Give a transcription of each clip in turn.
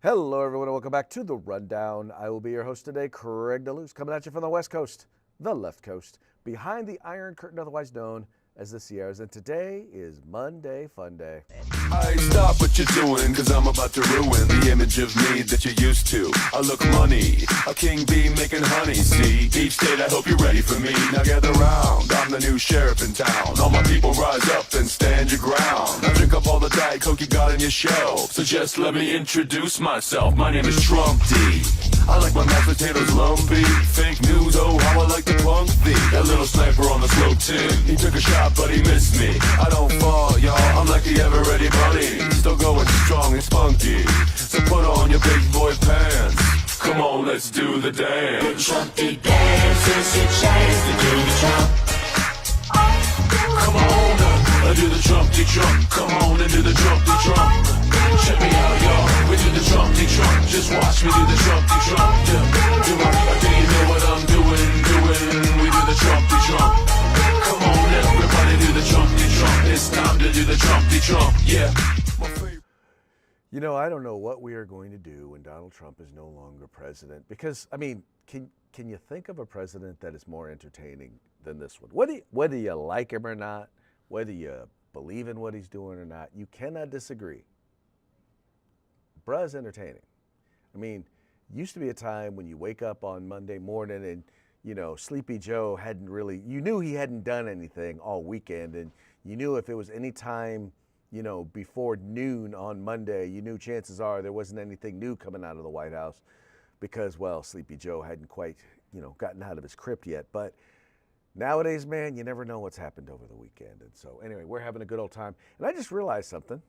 Hello, everyone, and welcome back to The Rundown. I will be your host today, Craig DeLuz, coming at you from the West Coast, the left coast, behind the Iron Curtain, otherwise known as the Sierras. And today is Monday Fun Day. Hey, stop what you're doing, cause I'm about to ruin the image of me that you're used to. I look money, a king bee making honey, see? Deep state, I hope you're ready for me. Now gather round, I'm the new sheriff in town. All my people rise up and stand your ground. Now drink up all the Diet Coke you got on your shelf. So just let me introduce myself, my name is Trump D. I like my mashed potatoes lumpy. Fake news, oh how I like to punk thee. That little sniper on the slope tin, he took a shot but he missed me. I don't fall, y'all, I'm like the ever ready bunny. Still going strong and spunky. So put on your big boy pants. Come on, let's do the dance. The Trumpy dance is your chance to do the Trump. Come on, do the Trumpy Trump. Come on and do the Trumpy Trump. Check me out, y'all. We do the Trumpy Trump. Just watch me do the Trumpy Trump. Yeah. Do you know what I'm doing? We do the Trumpy Trump. Come on, everybody do the Trumpy Trump. It's time to do the Trumpy Trump. Yeah. You know, I don't know what we are going to do when Donald Trump is no longer president. Because, I mean, can you think of a president that is more entertaining than this one? Whether you like him or not, whether you believe in what he's doing or not, you cannot disagree. Bruh's entertaining. I mean, used to be a time when you wake up on Monday morning and, you know, Sleepy Joe hadn't really, you knew he hadn't done anything all weekend, and you knew if it was any time, you know, before noon on Monday, you knew chances are there wasn't anything new coming out of the White House because, well, Sleepy Joe hadn't quite, you know, gotten out of his crypt yet. But nowadays, man, you never know what's happened over the weekend. And so anyway, we're having a good old time. And I just realized something.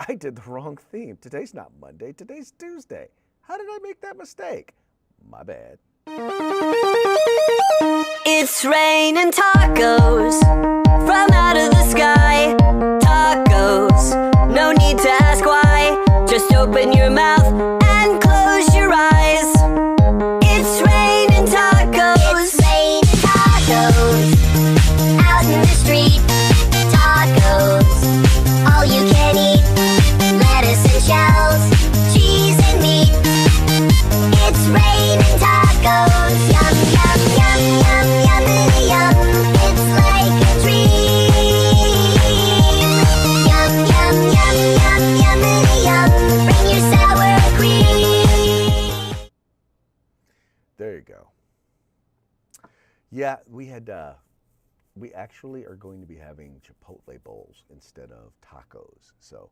I did the wrong theme. Today's not Monday, today's Tuesday. How did I make that mistake? My bad. It's raining tacos from out of the sky. Tacos, no need to ask why. Just open your mouth and close your eyes. It's raining tacos. It's raining tacos out in the street. Tacos, all you can eat. Lettuce and shells, cheese and meat. It's raining tacos. Yum, yum, yum, yum, yum, yum. It's like a dream. Yum, yum, yum, yum, yum, yum. Bring your sour cream. There you go. Yeah, we actually are going to be having Chipotle bowls instead of tacos. So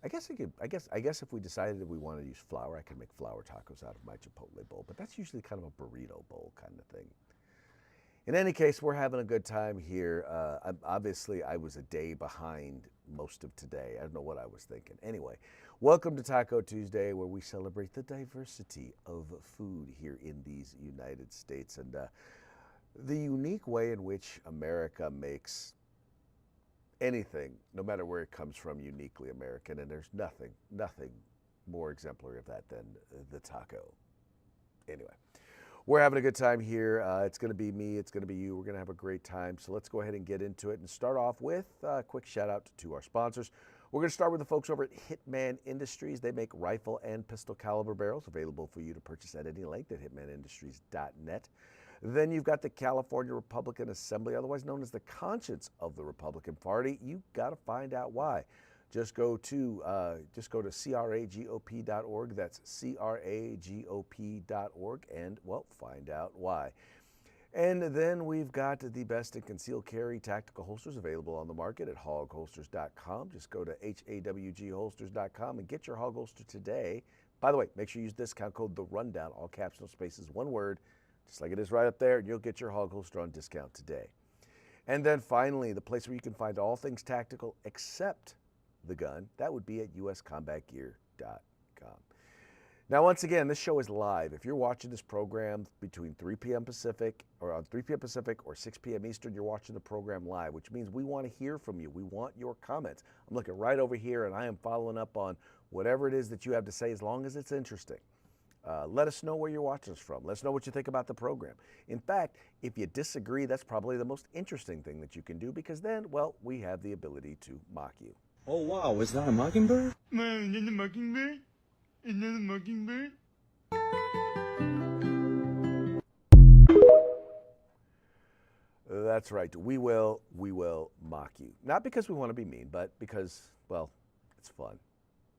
I guess if we decided that we wanted to use flour, I could make flour tacos out of my Chipotle bowl, but that's usually kind of a burrito bowl kind of thing. In any case, we're having a good time here. Obviously, I was a day behind most of today. I don't know what I was thinking. Anyway, welcome to Taco Tuesday, where we celebrate the diversity of food here in these United States and the unique way in which America makes anything, no matter where it comes from, uniquely American. And there's nothing more exemplary of that than the taco. Anyway, we're having a good time here. It's going to be me. It's going to be you. We're going to have a great time. So let's go ahead and get into it and start off with a quick shout out to our sponsors. We're going to start with the folks over at Hitman Industries. They make rifle and pistol caliber barrels available for you to purchase at any length at hitmanindustries.net. Then you've got the California Republican Assembly, otherwise known as the conscience of the Republican Party. You got to find out why. Just go to cragop.org. That's cragop.org, and well, find out why. And then we've got the best in concealed carry tactical holsters available on the market at hogholsters.com. Just go to hawgholsters.com and get your hog holster today. By the way, make sure you use discount code The Rundown, all caps, no spaces, one word, just like it is right up there, and you'll get your hog holster on discount today. And then finally, the place where you can find all things tactical except the gun, that would be at uscombatgear.com. Now, once again, this show is live. If you're watching this program between 3 p.m. Pacific or on 3 p.m. Pacific or 6 p.m. Eastern, you're watching the program live, which means we want to hear from you. We want your comments. I'm looking right over here, and I am following up on whatever it is that you have to say, as long as it's interesting. Let us know where you're watching us from. Let us know what you think about the program. In fact, if you disagree, that's probably the most interesting thing that you can do, because then, well, we have the ability to mock you. Oh, wow, was that a mockingbird? Man, in the mockingbird? Another mockingbird? That's right. We will mock you. Not because we want to be mean, but because, well, it's fun.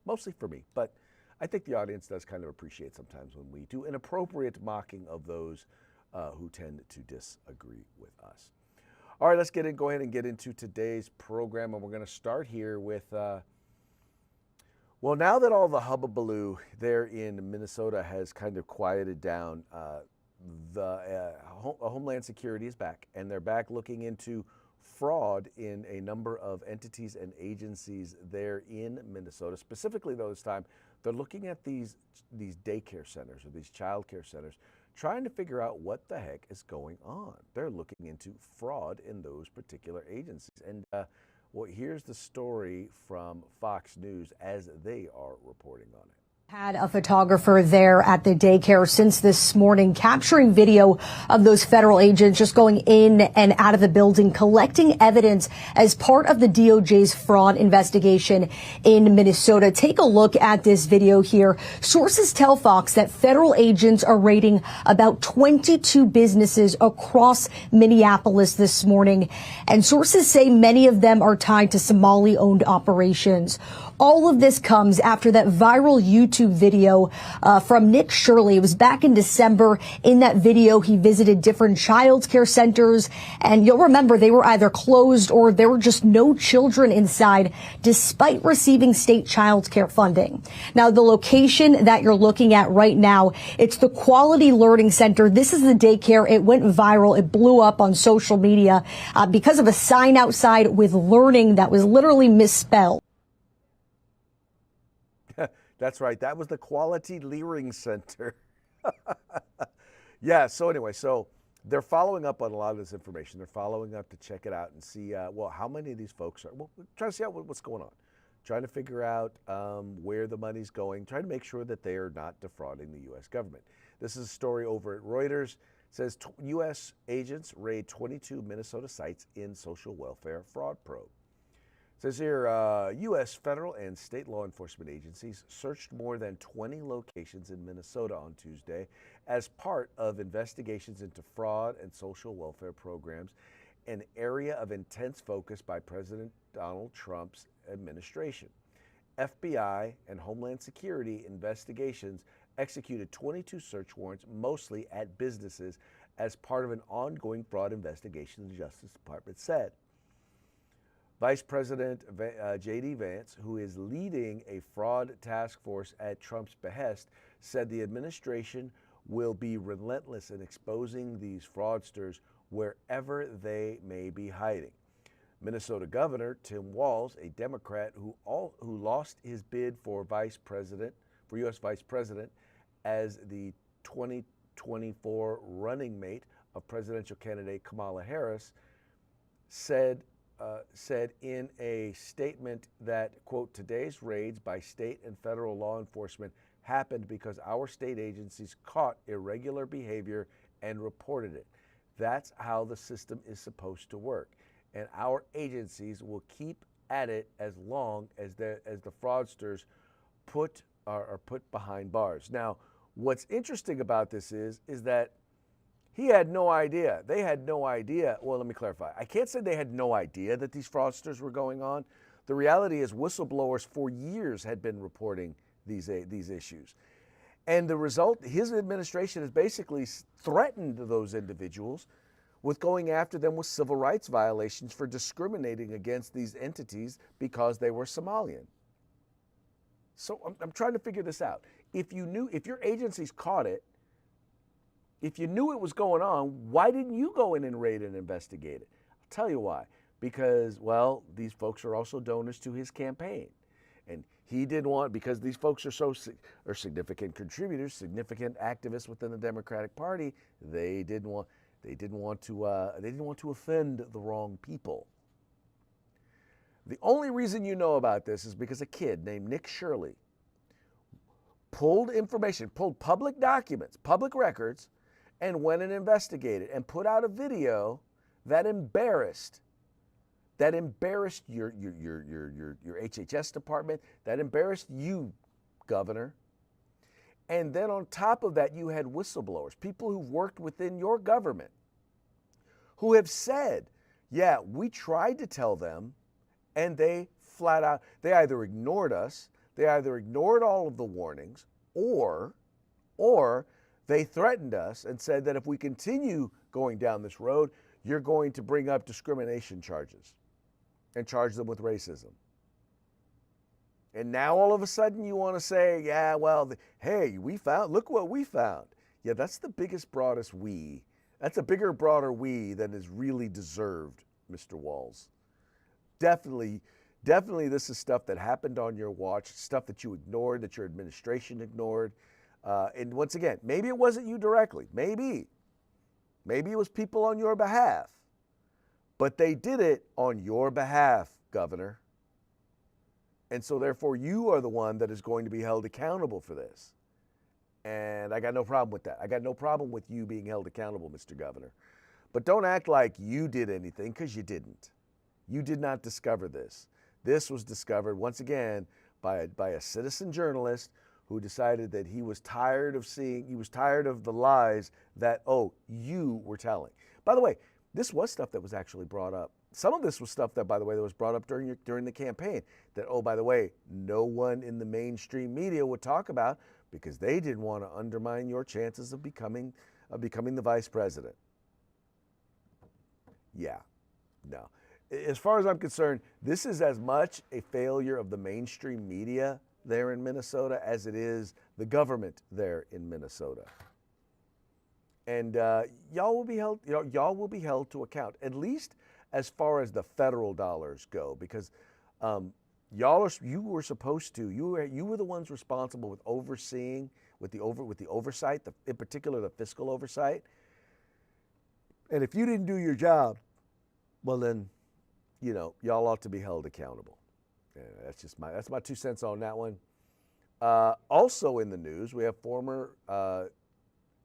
Mostly for me, but I think the audience does kind of appreciate sometimes when we do an appropriate mocking of those who tend to disagree with us. All right, let's go ahead and get into today's program, and we're going to start here with, well, now that all the hubbubaloo there in Minnesota has kind of quieted down, Homeland Security is back, and they're back looking into fraud in a number of entities and agencies there in Minnesota. Specifically, though, this time, they're looking at these daycare centers or these child care centers, trying to figure out what the heck is going on. They're looking into fraud in those particular agencies. And well, here's the story from Fox News as they are reporting on it. Had a photographer there at the daycare since this morning, capturing video of those federal agents just going in and out of the building, collecting evidence as part of the DOJ's fraud investigation in Minnesota. Take a look at this video here. Sources tell Fox that federal agents are raiding about 22 businesses across Minneapolis this morning, and sources say many of them are tied to Somali-owned operations. All of this comes after that viral YouTube video from Nick Shirley. It was back in December. In that video, he visited different child care centers, and you'll remember they were either closed or there were just no children inside, despite receiving state child care funding. Now, the location that you're looking at right now, it's the Quality Learning Center. This is the daycare. It went viral. It blew up on social media because of a sign outside with learning that was literally misspelled. That's right. That was the Quality Learning Center. Yeah. So anyway, so they're following up on a lot of this information. They're following up to check it out and see, well, how many of these folks are, well, trying to see out what's going on, trying to figure out where the money's going, trying to make sure that they are not defrauding the U.S. government. This is a story over at Reuters. It says U.S. agents raid 22 Minnesota sites in social welfare fraud probe. It says here, U.S. federal and state law enforcement agencies searched more than 20 locations in Minnesota on Tuesday as part of investigations into fraud and social welfare programs, an area of intense focus by President Donald Trump's administration. FBI and Homeland Security investigations executed 22 search warrants, mostly at businesses, as part of an ongoing fraud investigation, the Justice Department said. Vice President J.D. Vance, who is leading a fraud task force at Trump's behest, said the administration will be relentless in exposing these fraudsters wherever they may be hiding. Minnesota Governor Tim Walz, a Democrat who lost his bid for U.S. Vice President as the 2024 running mate of presidential candidate Kamala Harris, said in a statement that, quote, today's raids by state and federal law enforcement happened because our state agencies caught irregular behavior and reported it. That's how the system is supposed to work. And our agencies will keep at it as long as the fraudsters are put behind bars. Now, what's interesting about this is that he had no idea. They had no idea. Well, let me clarify. I can't say they had no idea that these fraudsters were going on. The reality is whistleblowers for years had been reporting these issues. And the result, his administration has basically threatened those individuals with going after them with civil rights violations for discriminating against these entities because they were Somalian. So I'm trying to figure this out. If your agencies caught it, if you knew it was going on, why didn't you go in and raid and investigate it? I'll tell you why. Because, well, these folks are also donors to his campaign. And he didn't want, because these folks are significant contributors, significant activists within the Democratic Party, they didn't want to offend the wrong people. The only reason you know about this is because a kid named Nick Shirley pulled public documents, public records, and went and investigated and put out a video that embarrassed your HHS department, that embarrassed you, Governor, And then on top of that, you had whistleblowers, people who've worked within your government, who have said, yeah, we tried to tell them, and they flat out, they either ignored us, they either ignored all of the warnings, or they threatened us and said that if we continue going down this road, you're going to bring up discrimination charges and charge them with racism. And now all of a sudden you want to say, yeah, well, hey, look what we found. Yeah, that's the biggest, broadest we. That's a bigger, broader we than is really deserved, Mr. Walls. Definitely this is stuff that happened on your watch, stuff that you ignored, that your administration ignored. And once again, maybe it wasn't you directly. Maybe it was people on your behalf. But they did it on your behalf, Governor. And so therefore you are the one that is going to be held accountable for this. And I got no problem with that. I got no problem with you being held accountable, Mr. Governor. But don't act like you did anything, because you didn't. You did not discover this. This was discovered, once again, by a citizen journalist who decided that he was tired of the lies that, you were telling. By the way, this was stuff that was actually brought up. Some of this was stuff that, by the way, that was brought up during the campaign that, by the way, no one in the mainstream media would talk about because they didn't want to undermine your chances of becoming the vice president. Yeah, no. As far as I'm concerned, this is as much a failure of the mainstream media there in Minnesota as it is the government there in Minnesota. And y'all will be held to account, at least as far as the federal dollars go, because you were the ones responsible with overseeing, with the oversight, in particular the fiscal oversight. And if you didn't do your job, well then, y'all ought to be held accountable. Yeah, that's my 2 cents on that one. Also in the news, we have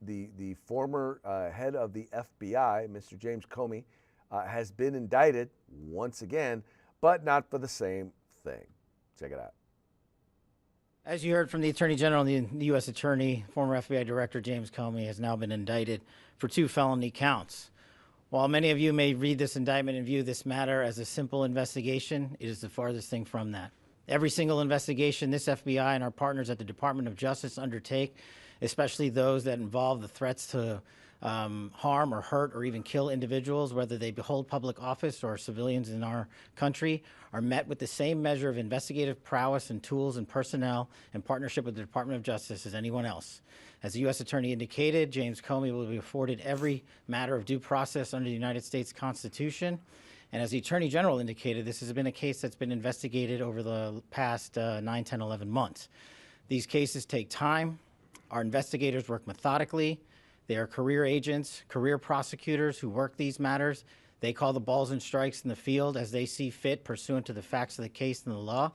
the former head of the FBI, Mr. James Comey, has been indicted once again, but not for the same thing. Check it out. As you heard from the Attorney General and the U.S. Attorney, former FBI Director James Comey has now been indicted for 2 felony counts. While many of you may read this indictment and view this matter as a simple investigation, it is the farthest thing from that. Every single investigation this FBI and our partners at the Department of Justice undertake, especially those that involve the threats to harm or hurt or even kill individuals, whether they hold public office or civilians in our country, are met with the same measure of investigative prowess and tools and personnel in partnership with the Department of Justice as anyone else. As the U.S. Attorney indicated, James Comey will be afforded every matter of due process under the United States Constitution. And as the Attorney General indicated, this has been a case that's been investigated over the past 9, 10, 11 months. These cases take time. Our investigators work methodically. They are career agents, career prosecutors who work these matters. They call the balls and strikes in the field as they see fit pursuant to the facts of the case and the law.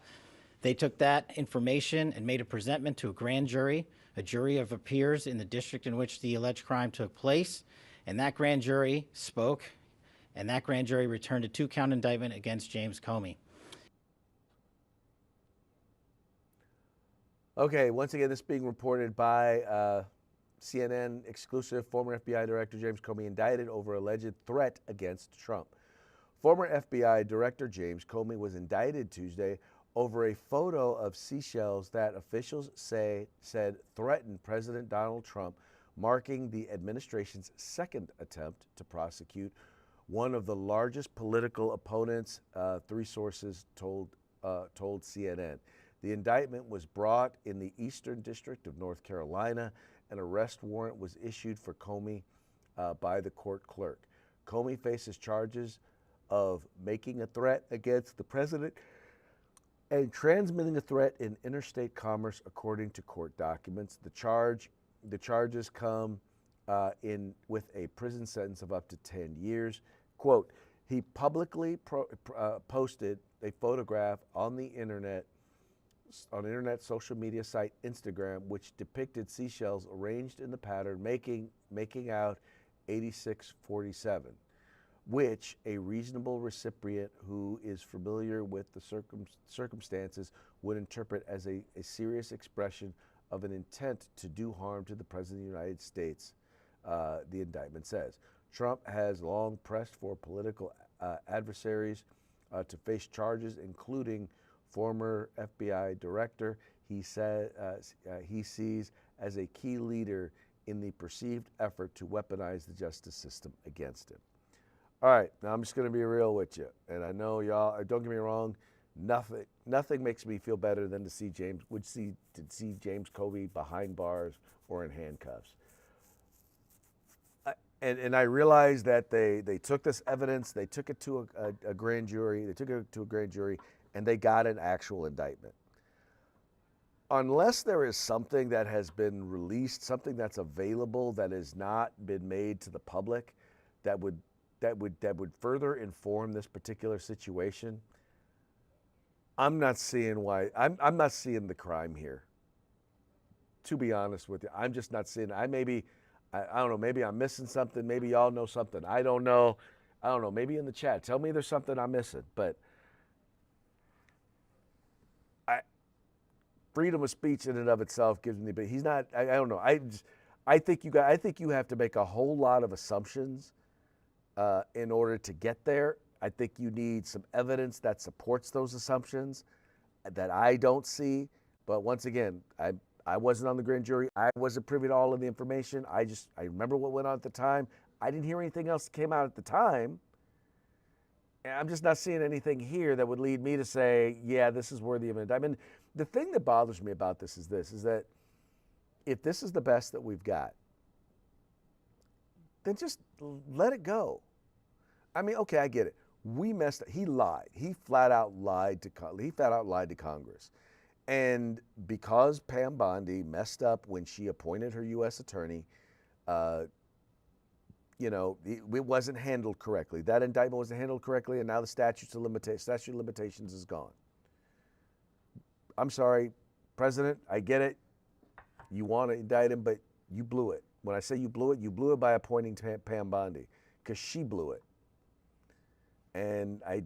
They took that information and made a presentment to a grand jury, a jury of peers in the district in which the alleged crime took place. And that grand jury spoke, and that grand jury returned a 2-count indictment against James Comey. Okay, once again, this being reported by CNN exclusive. Former FBI Director James Comey indicted over alleged threat against Trump. Former FBI Director James Comey was indicted Tuesday over a photo of seashells that officials said threatened President Donald Trump, marking the administration's second attempt to prosecute one of the largest political opponents, 3 sources told CNN. The indictment was brought in the Eastern District of North Carolina. An arrest warrant was issued for Comey by the court clerk. Comey faces charges of making a threat against the president and transmitting a threat in interstate commerce, according to court documents. The charges come with a prison sentence of up to 10 years. Quote, he publicly posted a photograph on the internet social media site Instagram, which depicted seashells arranged in the pattern making out 8647, which a reasonable recipient who is familiar with the circumstances would interpret as a serious expression of an intent to do harm to the President of the United States, the indictment says. Trump has long pressed for political adversaries to face charges, including former FBI director he sees as a key leader in the perceived effort to weaponize the justice system against him. All right, now I'm just going to be real with you, and I know y'all. Don't get me wrong. Nothing makes me feel better than to see James Comey behind bars or in handcuffs. And I realize that they took this evidence, they took it to a grand jury, and they got an actual indictment. Unless there is something that has been released, something that's available that has not been made to the public, that would further inform this particular situation, I'm not seeing why. I'm not seeing the crime here. To be honest with you, I'm just not seeing it. I don't know, maybe I'm missing something. Maybe y'all know something. I don't know. Maybe in the chat, tell me there's something I'm missing. But freedom of speech in and of itself gives me, but he's not, I don't know. I think you have to make a whole lot of assumptions in order to get there. I think you need some evidence that supports those assumptions that I don't see. But once again, I wasn't on the grand jury. I wasn't privy to all of the information. I remember what went on at the time. I didn't hear anything else that came out at the time. And I'm just not seeing anything here that would lead me to say, yeah, this is worthy of an indictment. The thing that bothers me about this is that if this is the best that we've got, then just let it go. I mean, okay, I get it. We messed up. He lied. He flat out lied to Congress. And because Pam Bondi messed up when she appointed her U.S. attorney, it wasn't handled correctly. That indictment wasn't handled correctly, and now the statute of limitations is gone. I'm sorry, President, I get it. You want to indict him, but you blew it. When I say you blew it by appointing Pam Bondi, because she blew it. And I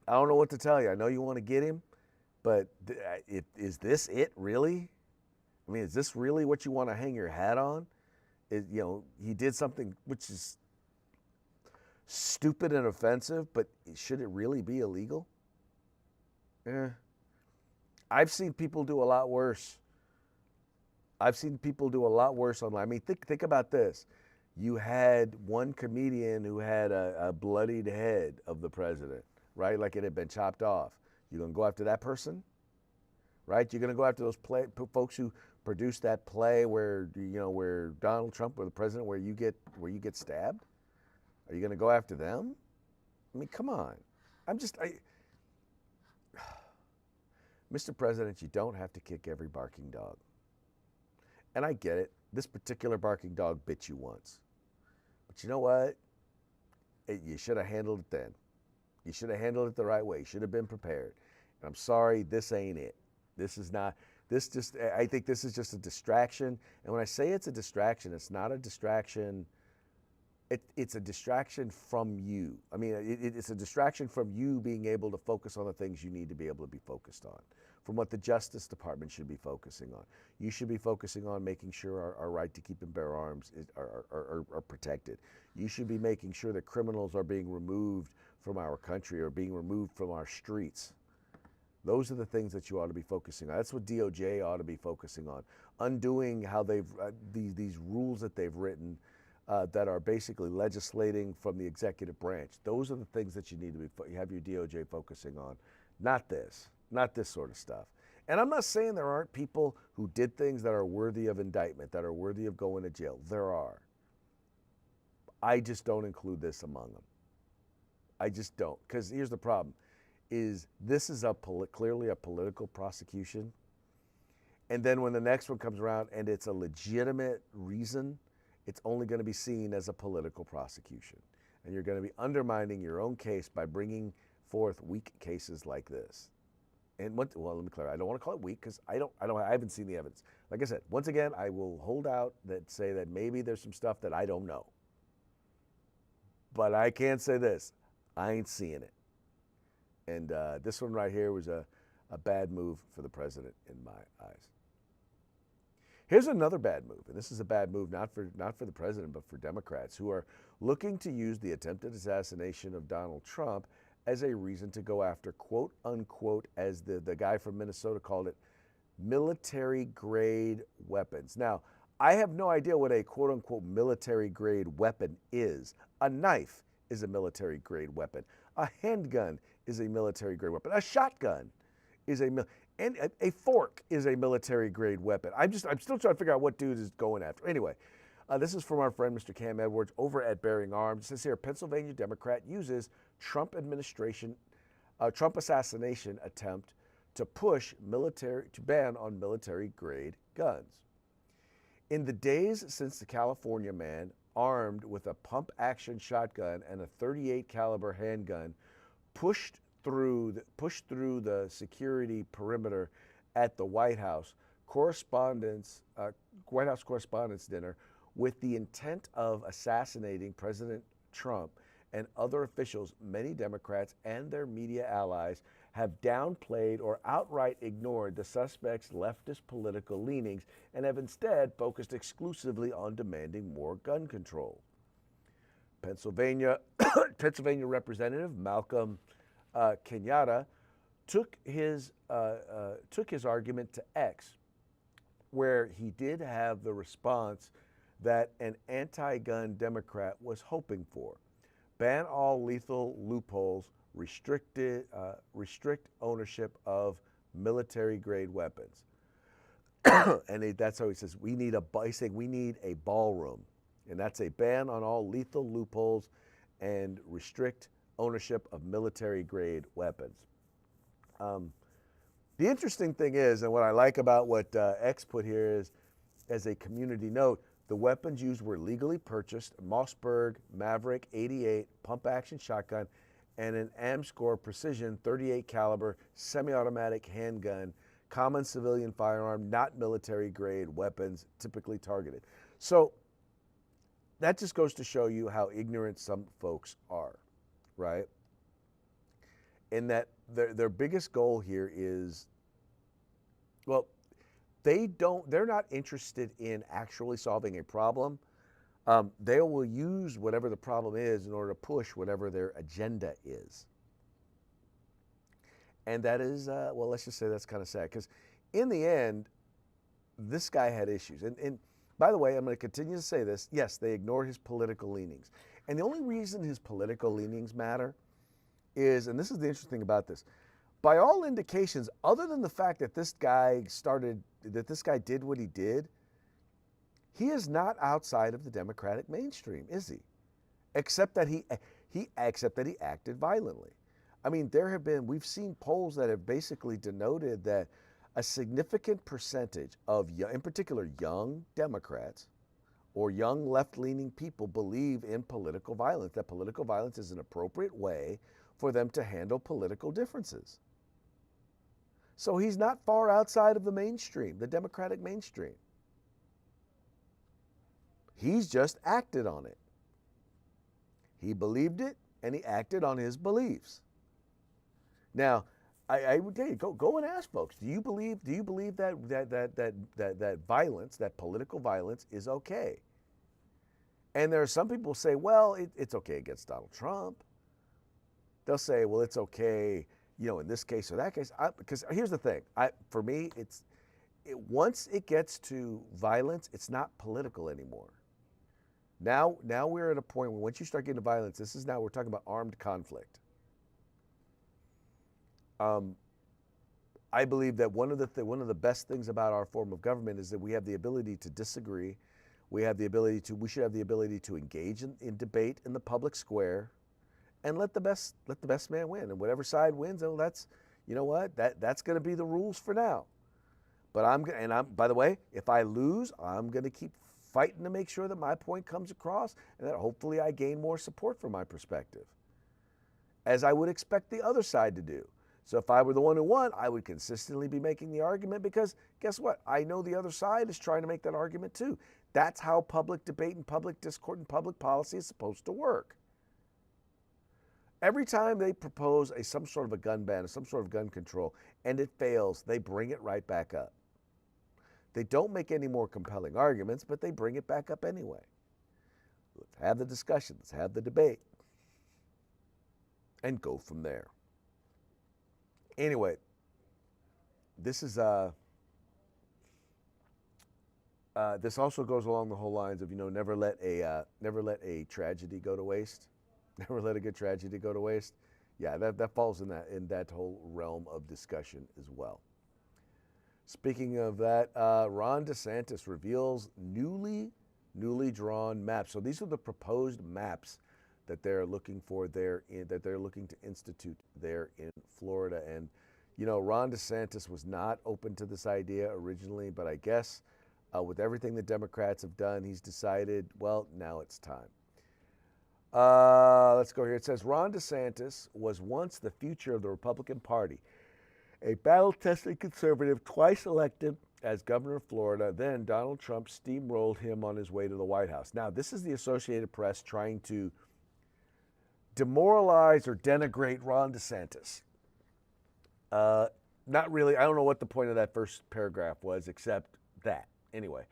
don't know what to tell you. I know you want to get him, but is this it really? I mean, is this really what you want to hang your hat on? He did something which is stupid and offensive, but should it really be illegal? I've seen people do a lot worse. Online. I mean, think about this. You had one comedian who had a bloodied head of the president, right? Like it had been chopped off. You're going to go after that person, right? You're going to go after those folks who produced that play where Donald Trump or the president, where you get stabbed. Are you going to go after them? I mean, come on. Mr. President, you don't have to kick every barking dog. And I get it. This particular barking dog bit you once. But you know what? You should have handled it then. You should have handled it the right way. You should have been prepared. And I'm sorry, this ain't it. I think this is just a distraction. And when I say it's a distraction, it's not a distraction. It's a distraction from you. I mean, it's a distraction from you being able to focus on the things you need to be able to be focused on, from what the Justice Department should be focusing on. You should be focusing on making sure our right to keep and bear arms are protected. You should be making sure that criminals are being removed from our country or being removed from our streets. Those are the things that you ought to be focusing on. That's what DOJ ought to be focusing on. Undoing how these rules that they've written that are basically legislating from the executive branch. Those are the things that you need to have your DOJ focusing on, not this sort of stuff. And I'm not saying there aren't people who did things that are worthy of indictment, that are worthy of going to jail. There are. I just don't include this among them. I just don't, because here's the problem, is this is clearly a political prosecution. And then when the next one comes around and it's a legitimate reason, it's only going to be seen as a political prosecution. And you're going to be undermining your own case by bringing forth weak cases like this. And let me clarify. I don't want to call it weak because I haven't seen the evidence. Like I said, once again, I will hold out say that maybe there's some stuff that I don't know. But I can say this, I ain't seeing it. And this one right here was a bad move for the president in my eyes. Here's another bad move, and this is a bad move not for the president, but for Democrats who are looking to use the attempted assassination of Donald Trump as a reason to go after, quote unquote, as the guy from Minnesota called it, military grade weapons. Now, I have no idea what a quote unquote military grade weapon is. A knife is a military grade weapon. A handgun is a military grade weapon. A shotgun is and a fork is a military grade weapon. I'm still trying to figure out what dude is going after. Anyway, this is from our friend Mr. Cam Edwards over at Bearing Arms. It says here, Pennsylvania Democrat uses Trump assassination attempt to push to ban on military grade guns. In the days since the California man armed with a pump action shotgun and a .38 caliber handgun pushed through the security perimeter at the White House Correspondents' Dinner with the intent of assassinating President Trump and other officials, many Democrats and their media allies have downplayed or outright ignored the suspect's leftist political leanings and have instead focused exclusively on demanding more gun control. Pennsylvania Representative Malcolm Kenyatta took his argument to X, where he did have the response that an anti-gun Democrat was hoping for: ban all lethal loopholes, restrict ownership of military-grade weapons. And that's how he says we need a ballroom, and that's a ban on all lethal loopholes and restrict ownership of military-grade weapons. The interesting thing is, and what I like about what X put here is, as a community note, the weapons used were legally purchased: Mossberg Maverick 88 pump-action shotgun and an Amscore Precision .38 caliber semi-automatic handgun, common civilian firearm, not military-grade weapons typically targeted. So that just goes to show you how ignorant some folks are, right? And that their biggest goal here is, well, they're not interested in actually solving a problem. They will use whatever the problem is in order to push whatever their agenda is. And that is, well, let's just say that's kind of sad, because in the end, this guy had issues. And by the way, I'm going to continue to say this. Yes, they ignore his political leanings. And the only reason his political leanings matter is, and this is the interesting thing about this, by all indications, other than the fact that this guy did what he did, he is not outside of the Democratic mainstream, is he? Except that he acted violently. I mean, we've seen polls that have basically denoted that a significant percentage of, in particular, young Democrats or young left-leaning people believe in political violence, that political violence is an appropriate way for them to handle political differences. So he's not far outside of the mainstream, the Democratic mainstream. He's just acted on it. He believed it, and he acted on his beliefs. Now, I would tell you, go and ask folks: Do you believe that violence, that political violence, is okay? And there are some people who say, well, it's okay against Donald Trump. They'll say, well, it's okay, in this case or that case. Because here's the thing: for me, once it gets to violence, it's not political anymore. Now we're at a point where once you start getting to violence, we're talking about armed conflict. I believe that one of the best things about our form of government is that we have the ability to disagree. We should have the ability to engage in debate in the public square, and let the best man win. And whatever side wins, that's going to be the rules for now. But by the way, if I lose, I'm going to keep fighting to make sure that my point comes across and that hopefully I gain more support for my perspective, as I would expect the other side to do. So if I were the one who won, I would consistently be making the argument, because guess what? I know the other side is trying to make that argument too. That's how public debate and public discourse and public policy is supposed to work. Every time they propose some sort of a gun ban or some sort of gun control and it fails, they bring it right back up. They don't make any more compelling arguments, but they bring it back up anyway. Let's have the discussion. Let's have the debate. And go from there. Anyway, this is this also goes along the whole lines of, never let a tragedy go to waste. Never let a good tragedy go to waste. Yeah, that falls in that whole realm of discussion as well. Speaking of that, Ron DeSantis reveals newly drawn maps. So these are the proposed maps that they're looking for that they're looking to institute there in Florida. And Ron DeSantis was not open to this idea originally, but I guess with everything the Democrats have done, he's decided, well, now it's time. Let's go here. It says Ron DeSantis was once the future of the Republican Party, a battle-tested conservative twice elected as governor of Florida. Then Donald Trump steamrolled him on his way to the White House. Now, this is the Associated Press trying to demoralize or denigrate Ron DeSantis. Not really. I don't know what the point of that first paragraph was, except that. Anyway,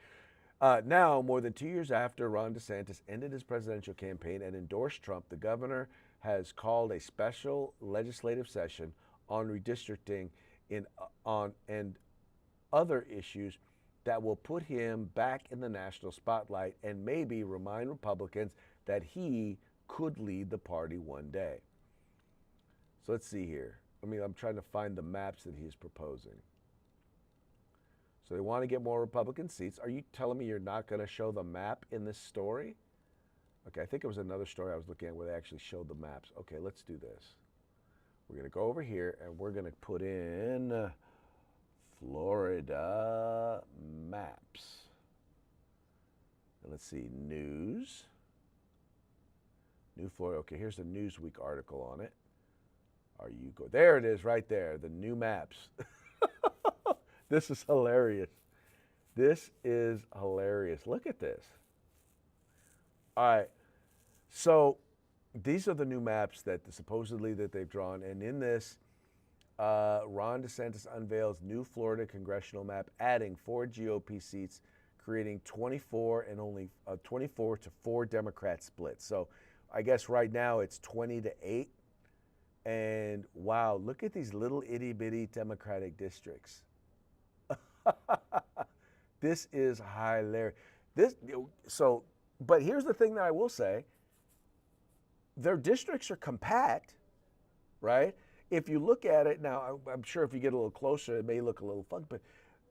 now, more than 2 years after Ron DeSantis ended his presidential campaign and endorsed Trump, the governor has called a special legislative session on redistricting and other issues that will put him back in the national spotlight and maybe remind Republicans that he could lead the party one day. So let's see here. I'm trying to find the maps that he's proposing. So they want to get more Republican seats. Are you telling me you're not going to show the map in this story? Okay, I think it was another story I was looking at where they actually showed the maps. Okay, let's do this. We're going to go over here and we're going to put in Florida maps. And let's see, news. New Florida. Okay, here's the Newsweek article on it. There it is right there, the new maps. This is hilarious. This is hilarious. Look at this. All right. So these are the new maps that supposedly that they've drawn. And in this, Ron DeSantis unveils new Florida congressional map, adding 4 GOP seats, creating 24 and only 24 to 4 Democrat splits. So I guess right now it's 20-8. And wow, look at these little itty bitty Democratic districts. This is hilarious. But here's the thing that I will say. Their districts are compact, right? If you look at it now, I'm sure if you get a little closer, it may look a little funky, but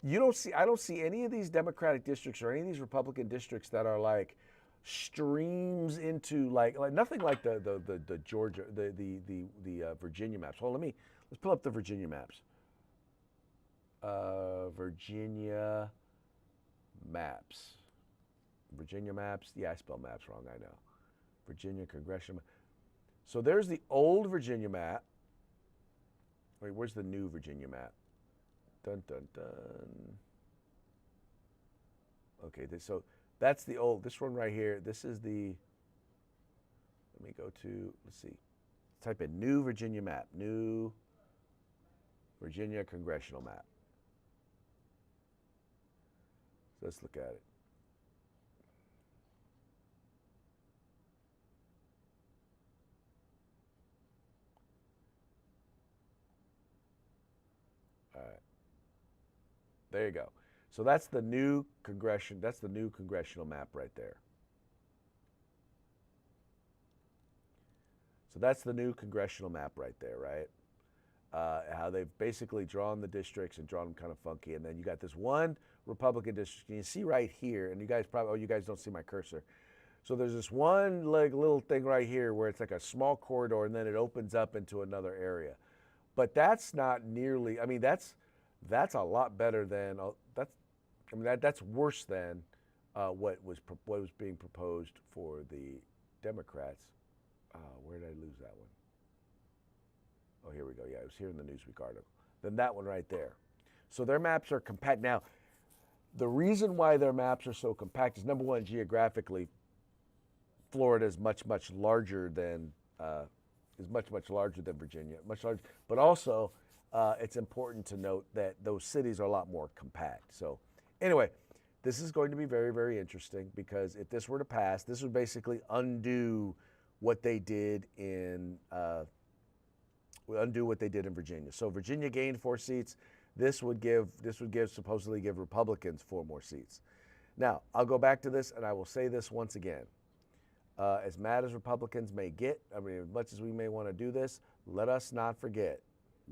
I don't see any of these Democratic districts or any of these Republican districts that are like streams into like nothing like the Georgia, the Virginia maps. Hold on, let's pull up the Virginia maps. Virginia maps. Virginia maps. Yeah, I spelled maps wrong, I know. Virginia congressional map. So there's the old Virginia map. Wait, where's the new Virginia map? Dun, dun, dun. Okay, so that's the old, this one right here. This is the, let me go to, let's see. Type in new Virginia map. New Virginia congressional map. So let's look at it. All right. There you go. So that's the new congressional map right there. So that's the new congressional map right there, right? How they've basically drawn the districts and drawn them kind of funky. And then you got this one Republican district. And you see right here, and you guys don't see my cursor. So there's this one like little thing right here where it's like a small corridor and then it opens up into another area. But that's not nearly, that's a lot better than, that's worse than what was being proposed for the Democrats. Where did I lose that one? Oh, here we go. Yeah, it was here in the Newsweek article. Then that one right there. So their maps are compact. Now, the reason why their maps are so compact is, number one, geographically, Florida is much larger than Virginia, much larger. But also, it's important to note that those cities are a lot more compact. So Anyway, this is going to be very, very interesting because if this were to pass, this would basically undo what they did in Virginia. So Virginia gained 4 seats. This would supposedly give Republicans 4 more seats. Now, I'll go back to this and I will say this once again. As mad as Republicans may get, I mean, as much as we may want to do this, let us not forget,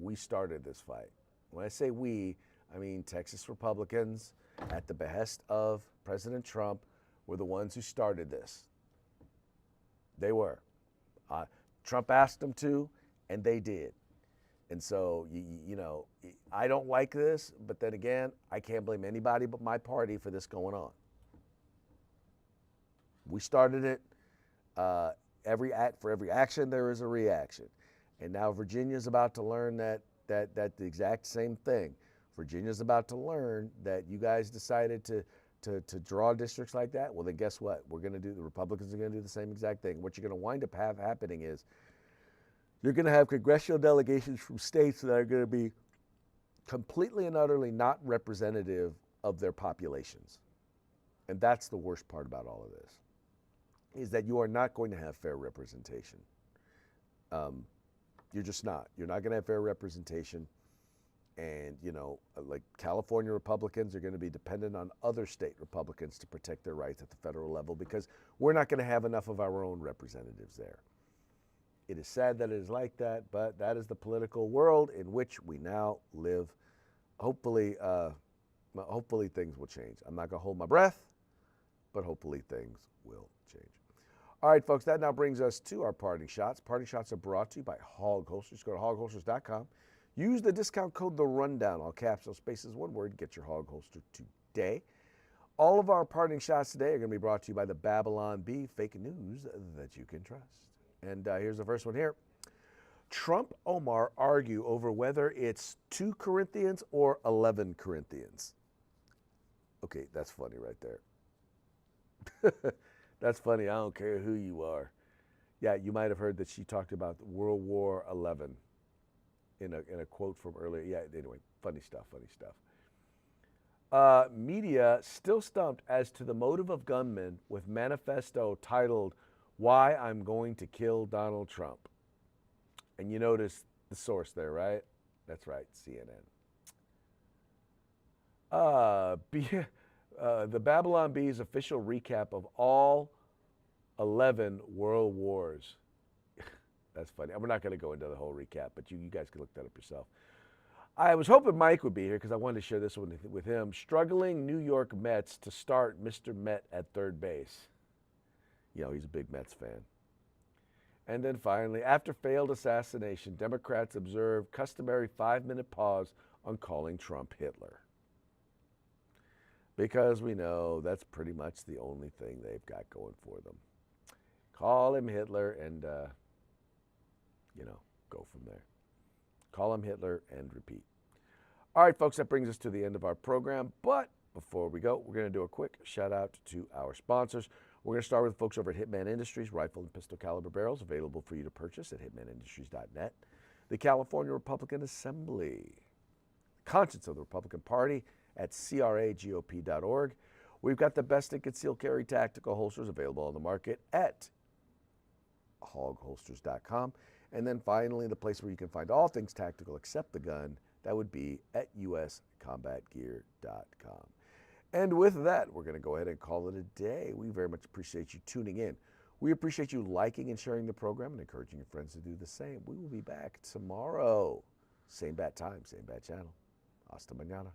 we started this fight. When I say we, I mean Texas Republicans, at the behest of President Trump, were the ones who started this. They were. Trump asked them to, and they did. And so, you know, I don't like this, but then again, I can't blame anybody but my party for this going on. We started it. For every action, there is a reaction. And now Virginia's about to learn that the exact same thing. Virginia's about to learn that you guys decided to draw districts like that. Well, then guess what? The Republicans are going to do the same exact thing. What you're going to wind up happening is you're going to have congressional delegations from states that are going to be completely and utterly not representative of their populations. And that's the worst part about all of this, is that you are not going to have fair representation. You're just not. You're not going to have fair representation. And, you know, like California Republicans are going to be dependent on other state Republicans to protect their rights at the federal level because we're not going to have enough of our own representatives there. It is sad that it is like that, but that is the political world in which we now live. Hopefully things will change. I'm not going to hold my breath, but hopefully things will change. All right, folks, that now brings us to our parting shots. Parting shots are brought to you by Hog Holsters. Go to hogholsters.com. Use the discount code TheRundown, all caps, no spaces, one word. Get your hog holster today. All of our parting shots today are going to be brought to you by the Babylon Bee, fake news that you can trust. And here's the first one here. Trump Omar argue over whether it's 2 Corinthians or 11 Corinthians. Okay, that's funny right there. That's funny. I don't care who you are. Yeah, you might have heard that she talked about World War XI in a quote from earlier. Yeah, anyway, funny stuff. Media still stumped as to the motive of gunmen with manifesto titled, "Why I'm Going to Kill Donald Trump." And you notice the source there, right? That's right, CNN. The Babylon Bee's official recap of all 11 world wars. That's funny. We're not going to go into the whole recap, but you guys can look that up yourself. I was hoping Mike would be here because I wanted to share this one with him. Struggling New York Mets to start Mr. Met at third base. You know, he's a big Mets fan. And then finally, after failed assassination, Democrats observe customary 5-minute pause on calling Trump Hitler. Because we know that's pretty much the only thing they've got going for them. Call him Hitler and, go from there. Call him Hitler and repeat. All right, folks, that brings us to the end of our program. But before we go, we're going to do a quick shout out to our sponsors. We're going to start with folks over at Hitman Industries, rifle and pistol caliber barrels available for you to purchase at hitmanindustries.net. The California Republican Assembly, conscience of the Republican Party at cragop.org. We've got the best in concealed carry tactical holsters available on the market at hogholsters.com. And then finally, the place where you can find all things tactical except the gun, that would be at uscombatgear.com. And with that, we're going to go ahead and call it a day. We very much appreciate you tuning in. We appreciate you liking and sharing the program and encouraging your friends to do the same. We will be back tomorrow. Same bat time, same bat channel. Hasta mañana.